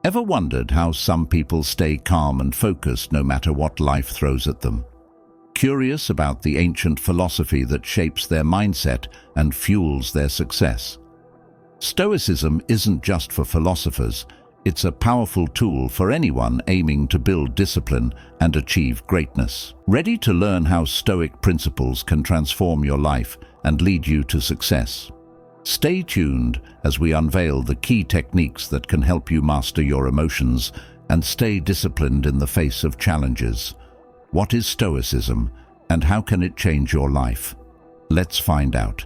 Ever wondered how some people stay calm and focused no matter what life throws at them? Curious about the ancient philosophy that shapes their mindset and fuels their success? Stoicism isn't just for philosophers. It's a powerful tool for anyone aiming to build discipline and achieve greatness. Ready to learn how Stoic principles can transform your life and lead you to success? Stay tuned as we unveil the key techniques that can help you master your emotions and stay disciplined in the face of challenges. What is Stoicism, and how can it change your life? Let's find out.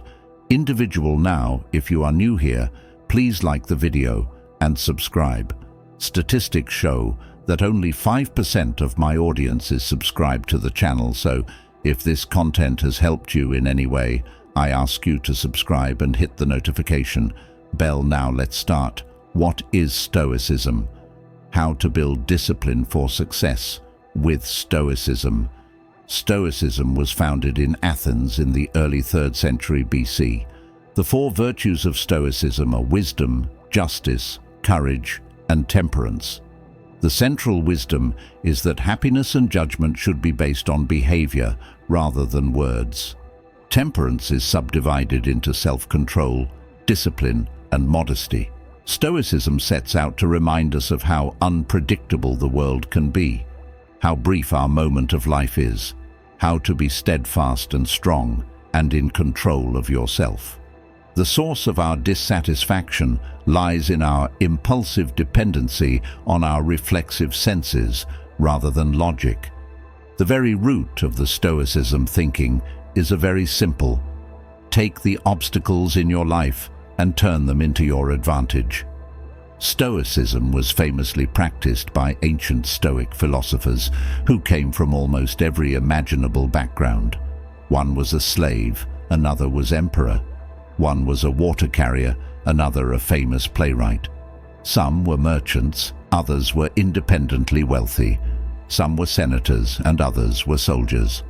Individual now, if you are new here, please like the video and subscribe. Statistics show that only 5% of my audience is subscribed to the channel, so if this content has helped you in any way, I ask you to subscribe and hit the notification bell now. Let's start. What is Stoicism? How to build discipline for success with Stoicism. Stoicism was founded in Athens in the early 3rd century BC. The 4 virtues of Stoicism are wisdom, justice, courage, and temperance. The central wisdom is that happiness and judgment should be based on behavior rather than words. Temperance is subdivided into self-control, discipline, and modesty. Stoicism sets out to remind us of how unpredictable the world can be, how brief our moment of life is, how to be steadfast and strong and in control of yourself. The source of our dissatisfaction lies in our impulsive dependency on our reflexive senses rather than logic. The very root of the Stoicism thinking is a very simple: take the obstacles in your life and turn them into your advantage. Stoicism was famously practiced by ancient Stoic philosophers who came from almost every imaginable background. One was a slave, another was emperor. One was a water carrier, another a famous playwright. Some were merchants, others were independently wealthy. Some were senators and others were soldiers.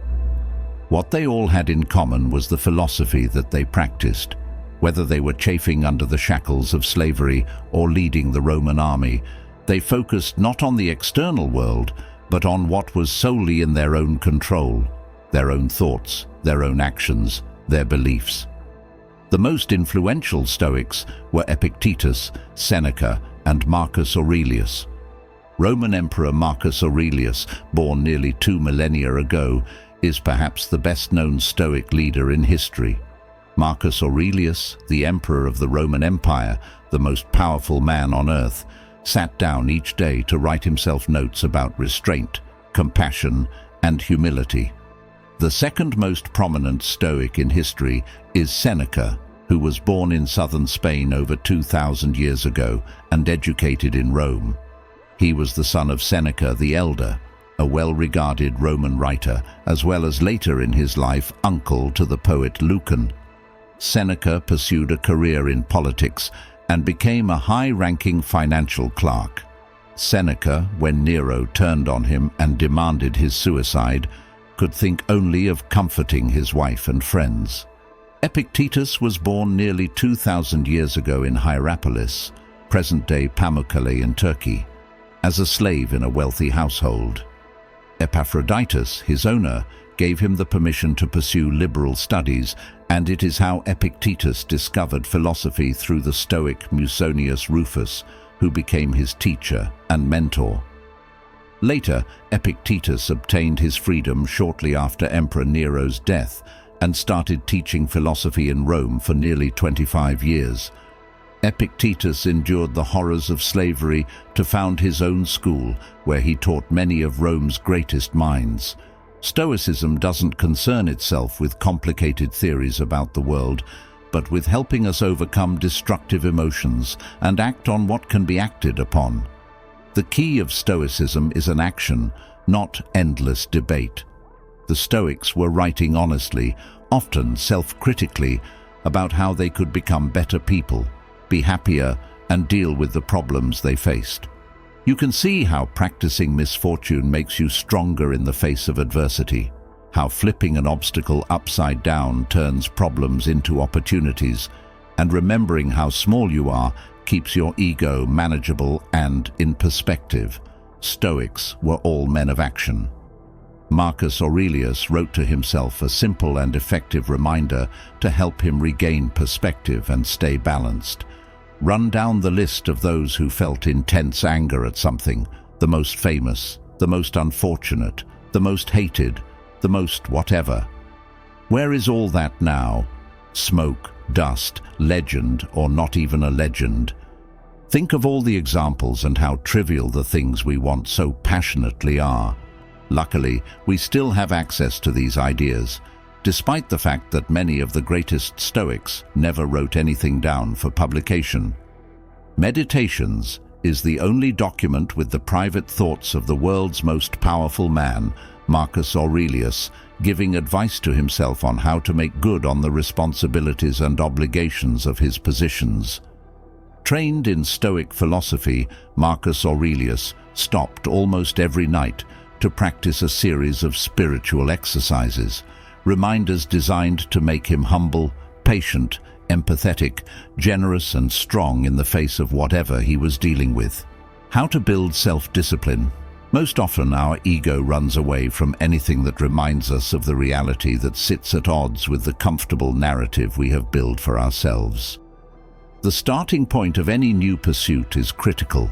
What they all had in common was the philosophy that they practiced. Whether they were chafing under the shackles of slavery or leading the Roman army, they focused not on the external world, but on what was solely in their own control, their own thoughts, their own actions, their beliefs. The most influential Stoics were Epictetus, Seneca, and Marcus Aurelius. Roman Emperor Marcus Aurelius, born nearly 2 millennia ago, is perhaps the best-known Stoic leader in history. Marcus Aurelius, the emperor of the Roman Empire, the most powerful man on earth, sat down each day to write himself notes about restraint, compassion, and humility. The second most prominent Stoic in history is Seneca, who was born in southern Spain over 2,000 years ago and educated in Rome. He was the son of Seneca the Elder, a well-regarded Roman writer, as well as later in his life uncle to the poet Lucan. Seneca pursued a career in politics and became a high-ranking financial clerk. Seneca, when Nero turned on him and demanded his suicide, could think only of comforting his wife and friends. Epictetus was born nearly 2,000 years ago in Hierapolis, present-day Pamukkale in Turkey, as a slave in a wealthy household. Epaphroditus, his owner, gave him the permission to pursue liberal studies, and it is how Epictetus discovered philosophy through the Stoic Musonius Rufus, who became his teacher and mentor. Later, Epictetus obtained his freedom shortly after Emperor Nero's death and started teaching philosophy in Rome for nearly 25 years. Epictetus endured the horrors of slavery to found his own school, where he taught many of Rome's greatest minds. Stoicism doesn't concern itself with complicated theories about the world, but with helping us overcome destructive emotions and act on what can be acted upon. The key of Stoicism is an action, not endless debate. The Stoics were writing honestly, often self-critically, about how they could become better people, be happier, and deal with the problems they faced. You can see how practicing misfortune makes you stronger in the face of adversity, how flipping an obstacle upside down turns problems into opportunities, and remembering how small you are keeps your ego manageable and in perspective. Stoics were all men of action. Marcus Aurelius wrote to himself a simple and effective reminder to help him regain perspective and stay balanced. Run down the list of those who felt intense anger at something, the most famous, the most unfortunate, the most hated, the most whatever. Where is all that now? Smoke, dust, legend, or not even a legend? Think of all the examples and how trivial the things we want so passionately are. Luckily, we still have access to these ideas, despite the fact that many of the greatest Stoics never wrote anything down for publication. Meditations is the only document with the private thoughts of the world's most powerful man, Marcus Aurelius, giving advice to himself on how to make good on the responsibilities and obligations of his positions. Trained in Stoic philosophy, Marcus Aurelius stopped almost every night to practice a series of spiritual exercises, reminders designed to make him humble, patient, empathetic, generous and strong in the face of whatever he was dealing with. How to build self-discipline. Most often our ego runs away from anything that reminds us of the reality that sits at odds with the comfortable narrative we have built for ourselves. The starting point of any new pursuit is critical.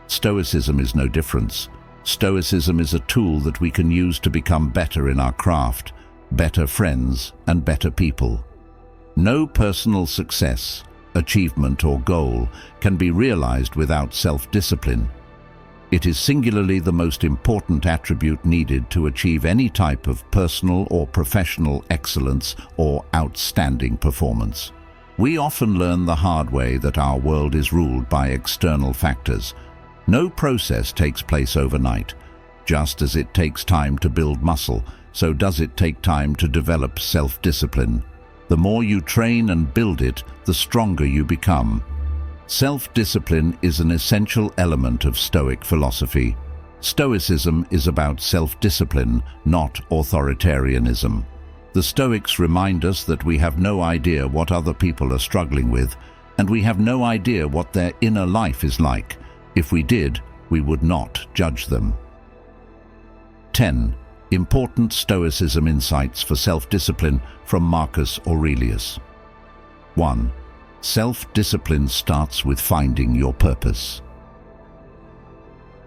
Stoicism is no different. Stoicism is a tool that we can use to become better in our craft, better friends, and better people. No personal success, achievement, or goal can be realized without self-discipline. It is singularly the most important attribute needed to achieve any type of personal or professional excellence or outstanding performance. We often learn the hard way that our world is ruled by external factors. No process takes place overnight. Just as it takes time to build muscle, so does it take time to develop self-discipline. The more you train and build it, the stronger you become. Self-discipline is an essential element of Stoic philosophy. Stoicism is about self-discipline, not authoritarianism. The Stoics remind us that we have no idea what other people are struggling with, and we have no idea what their inner life is like. If we did, we would not judge them. 10. Important Stoicism insights for self-discipline from Marcus Aurelius. 1. Self-discipline starts with finding your purpose.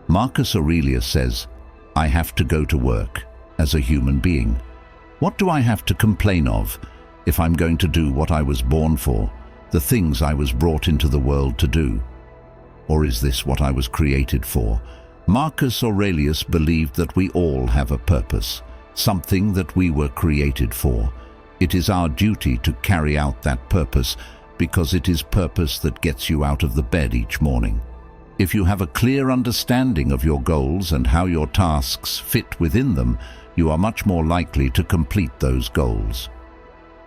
Marcus Aurelius says, "I have to go to work as a human being. What do I have to complain of if I'm going to do what I was born for, the things I was brought into the world to do? Or is this what I was created for?" Marcus Aurelius believed that we all have a purpose, something that we were created for. It is our duty to carry out that purpose, because it is purpose that gets you out of the bed each morning. If you have a clear understanding of your goals and how your tasks fit within them, you are much more likely to complete those goals.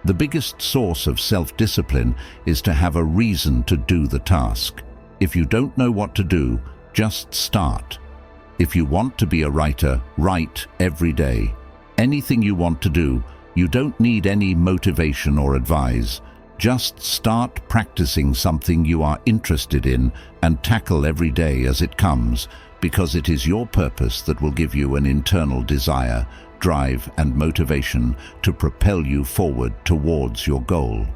The biggest source of self-discipline is to have a reason to do the task. If you don't know what to do, just start. If you want to be a writer, write every day. Anything you want to do, you don't need any motivation or advice. Just start practicing something you are interested in and tackle every day as it comes, because it is your purpose that will give you an internal desire, drive, and motivation to propel you forward towards your goal.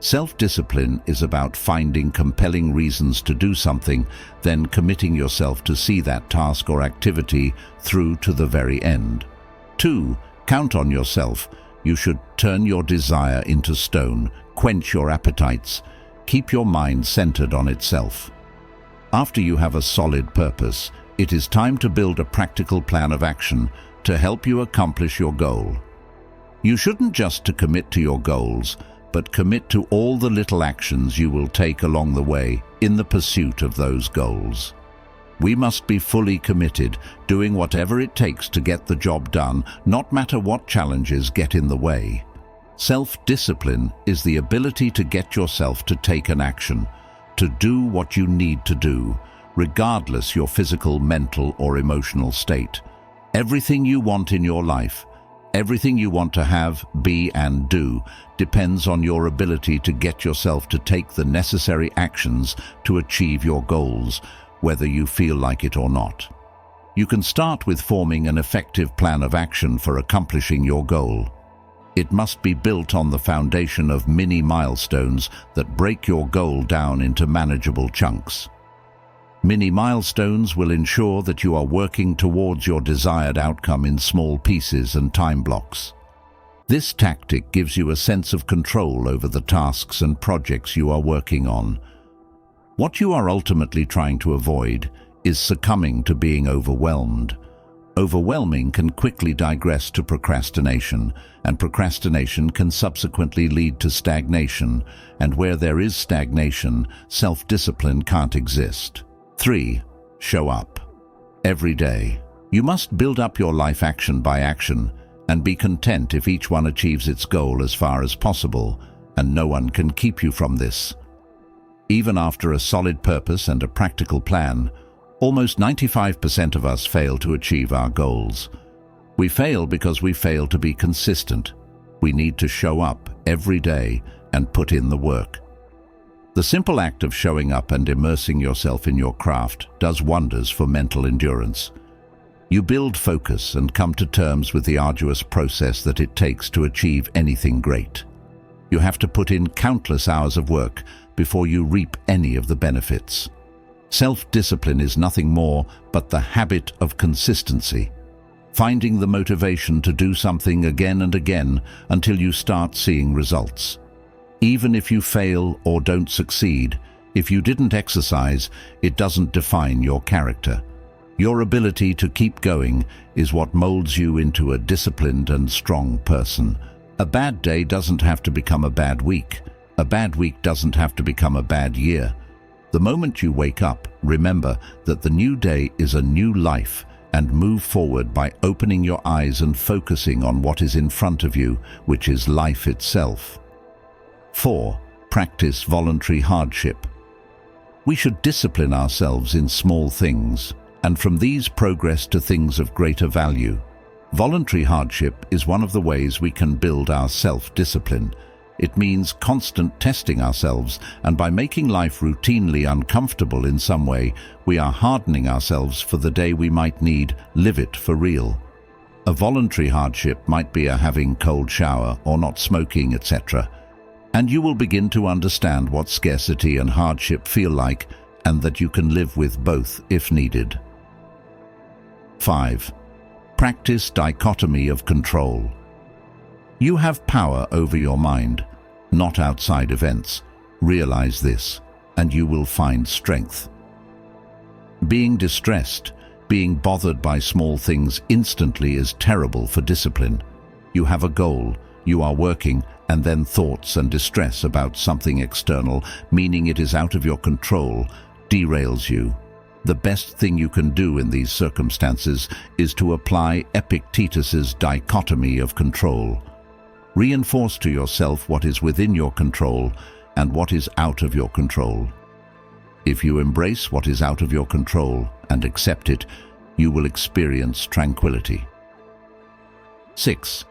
Self-discipline is about finding compelling reasons to do something, then committing yourself to see that task or activity through to the very end. 2. Count on yourself. You should turn your desire into stone, quench your appetites, keep your mind centered on itself. After you have a solid purpose, it is time to build a practical plan of action to help you accomplish your goal. You shouldn't just to commit to your goals, but commit to all the little actions you will take along the way in the pursuit of those goals. We must be fully committed, doing whatever it takes to get the job done, not matter what challenges get in the way. Self-discipline is the ability to get yourself to take an action, to do what you need to do, regardless your physical, mental, or emotional state. Everything you want in your life, Everything you want to have, be, and do depends on your ability to get yourself to take the necessary actions to achieve your goals, whether you feel like it or not. You can start with forming an effective plan of action for accomplishing your goal. It must be built on the foundation of mini milestones that break your goal down into manageable chunks. Mini milestones will ensure that you are working towards your desired outcome in small pieces and time blocks. This tactic gives you a sense of control over the tasks and projects you are working on. What you are ultimately trying to avoid is succumbing to being overwhelmed. Overwhelming can quickly digress to procrastination, and procrastination can subsequently lead to stagnation, and where there is stagnation, self-discipline can't exist. 3. Show up. Every day. You must build up your life action by action, and be content if each one achieves its goal as far as possible, and no one can keep you from this. Even after a solid purpose and a practical plan, almost 95% of us fail to achieve our goals. We fail because we fail to be consistent. We need to show up every day and put in the work. The simple act of showing up and immersing yourself in your craft does wonders for mental endurance. You build focus and come to terms with the arduous process that it takes to achieve anything great. You have to put in countless hours of work before you reap any of the benefits. Self-discipline is nothing more but the habit of consistency, finding the motivation to do something again and again until you start seeing results. Even if you fail or don't succeed, if you didn't exercise, it doesn't define your character. Your ability to keep going is what molds you into a disciplined and strong person. A bad day doesn't have to become a bad week. A bad week doesn't have to become a bad year. The moment you wake up, remember that the new day is a new life, and move forward by opening your eyes and focusing on what is in front of you, which is life itself. 4. Practice voluntary hardship. We should discipline ourselves in small things, and from these progress to things of greater value. Voluntary hardship is one of the ways we can build our self-discipline. It means constant testing ourselves, and by making life routinely uncomfortable in some way, we are hardening ourselves for the day we might need live it for real. A voluntary hardship might be a having cold shower or not smoking, etc. And you will begin to understand what scarcity and hardship feel like, and that you can live with both if needed. 5. Practice dichotomy of control. You have power over your mind, not outside events. Realize this, and you will find strength. Being distressed, being bothered by small things instantly is terrible for discipline. You have a goal, you are working, and then thoughts and distress about something external, meaning it is out of your control, derails you. The best thing you can do in these circumstances is to apply Epictetus's dichotomy of control. Reinforce to yourself what is within your control and what is out of your control. If you embrace what is out of your control and accept it, you will experience tranquility. 6.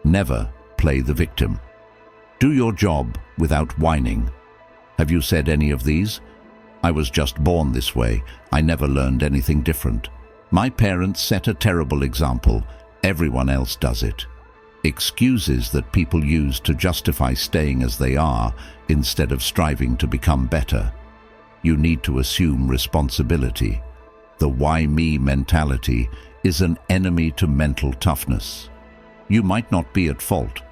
Never play the victim. Do your job without whining. Have you said any of these? I was just born this way. I never learned anything different. My parents set a terrible example. Everyone else does it. Excuses that people use to justify staying as they are instead of striving to become better. You need to assume responsibility. The why me mentality is an enemy to mental toughness. You might not be at fault,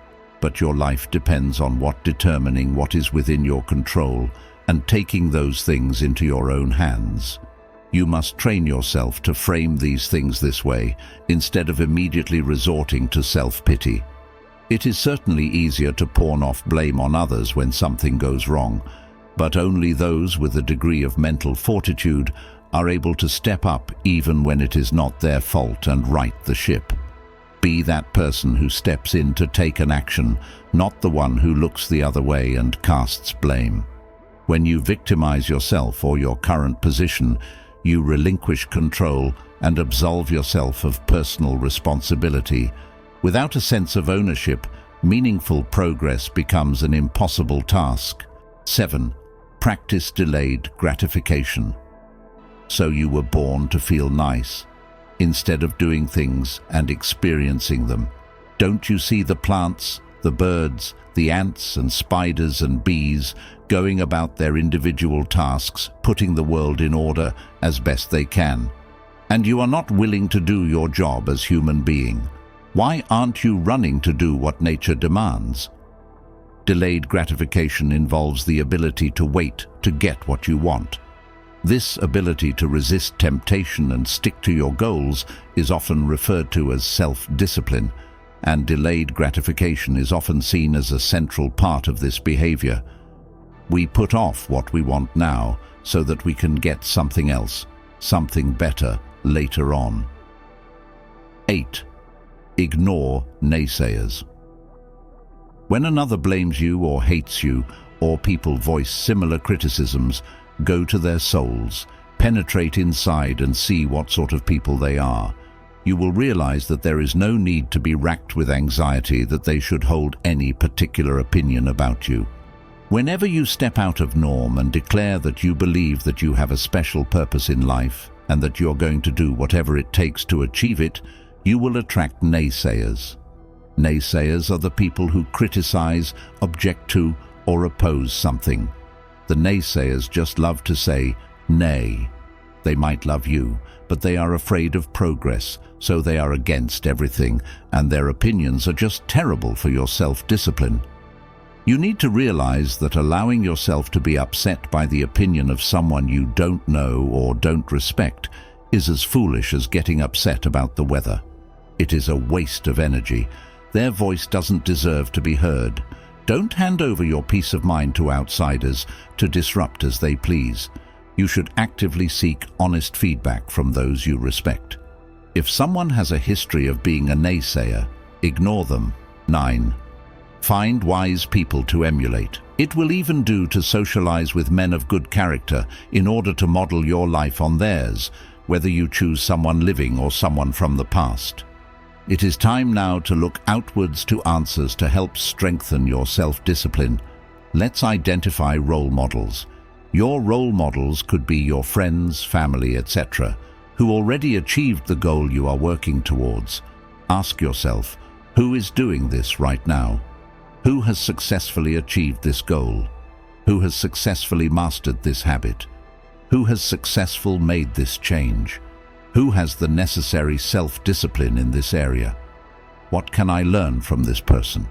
but your life depends on determining what is within your control and taking those things into your own hands. You must train yourself to frame these things this way, instead of immediately resorting to self-pity. It is certainly easier to pawn off blame on others when something goes wrong, but only those with a degree of mental fortitude are able to step up even when it is not their fault and right the ship. Be that person who steps in to take an action, not the one who looks the other way and casts blame. When you victimize yourself or your current position, you relinquish control and absolve yourself of personal responsibility. Without a sense of ownership, meaningful progress becomes an impossible task. 7. Practice delayed gratification. So you were born to feel nice, instead of doing things and experiencing them. Don't you see the plants, the birds, the ants and spiders and bees going about their individual tasks, putting the world in order as best they can? And you are not willing to do your job as human being. Why aren't you running to do what nature demands? Delayed gratification involves the ability to wait to get what you want. This ability to resist temptation and stick to your goals is often referred to as self-discipline, and delayed gratification is often seen as a central part of this behavior. We put off what we want now so that we can get something else, something better, later on. 8. Ignore naysayers. When another blames you or hates you, or people voice similar criticisms, go to their souls, penetrate inside and see what sort of people they are. You will realize that there is no need to be racked with anxiety that they should hold any particular opinion about you. Whenever you step out of norm and declare that you believe that you have a special purpose in life and that you're going to do whatever it takes to achieve it, you will attract naysayers. Naysayers are the people who criticize, object to, or oppose something. The naysayers just love to say, nay. They might love you, but they are afraid of progress, so they are against everything, and their opinions are just terrible for your self-discipline. You need to realize that allowing yourself to be upset by the opinion of someone you don't know or don't respect is as foolish as getting upset about the weather. It is a waste of energy. Their voice doesn't deserve to be heard. Don't hand over your peace of mind to outsiders to disrupt as they please. You should actively seek honest feedback from those you respect. If someone has a history of being a naysayer, ignore them. 9. Find wise people to emulate. It will even do to socialize with men of good character in order to model your life on theirs, whether you choose someone living or someone from the past. It is time now to look outwards to answers to help strengthen your self-discipline. Let's identify role models. Your role models could be your friends, family, etc., who already achieved the goal you are working towards. Ask yourself, who is doing this right now? Who has successfully achieved this goal? Who has successfully mastered this habit? Who has successfully made this change? Who has the necessary self-discipline in this area? What can I learn from this person?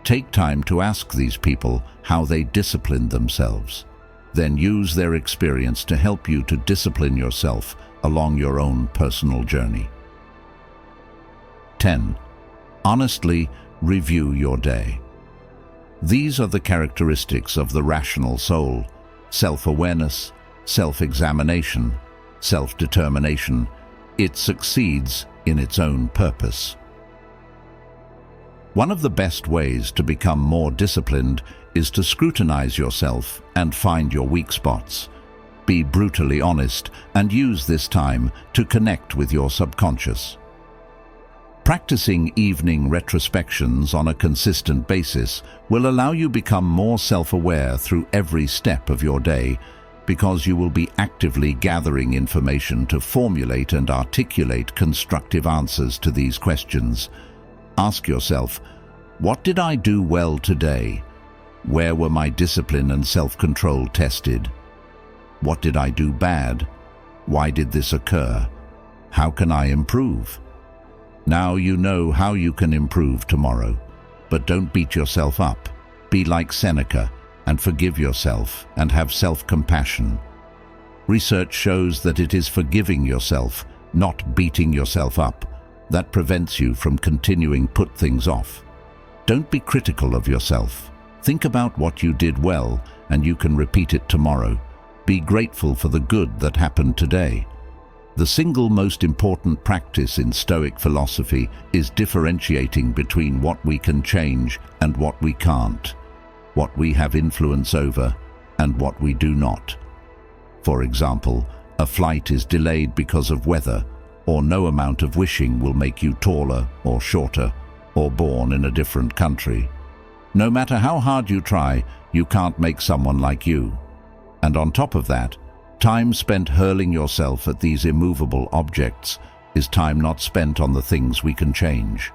Take time to ask these people how they discipline themselves. Then use their experience to help you to discipline yourself along your own personal journey. 10. Honestly review your day. These are the characteristics of the rational soul: self-awareness, self-examination, self-determination. It succeeds in its own purpose. One of the best ways to become more disciplined is to scrutinize yourself and find your weak spots. Be brutally honest and use this time to connect with your subconscious. Practicing evening retrospections on a consistent basis will allow you become more self-aware through every step of your day, because you will be actively gathering information to formulate and articulate constructive answers to these questions. Ask yourself, what did I do well today? Where were my discipline and self-control tested? What did I do bad? Why did this occur? How can I improve? Now you know how you can improve tomorrow, but don't beat yourself up. Be like Seneca and forgive yourself and have self-compassion. Research shows that it is forgiving yourself, not beating yourself up, that prevents you from continuing put things off. Don't be critical of yourself. Think about what you did well and you can repeat it tomorrow. Be grateful for the good that happened today. The single most important practice in Stoic philosophy is differentiating between what we can change and what we can't, what we have influence over and what we do not. For example, a flight is delayed because of weather, or no amount of wishing will make you taller or shorter or born in a different country. No matter how hard you try, you can't make someone like you. And on top of that, time spent hurling yourself at these immovable objects is time not spent on the things we can change.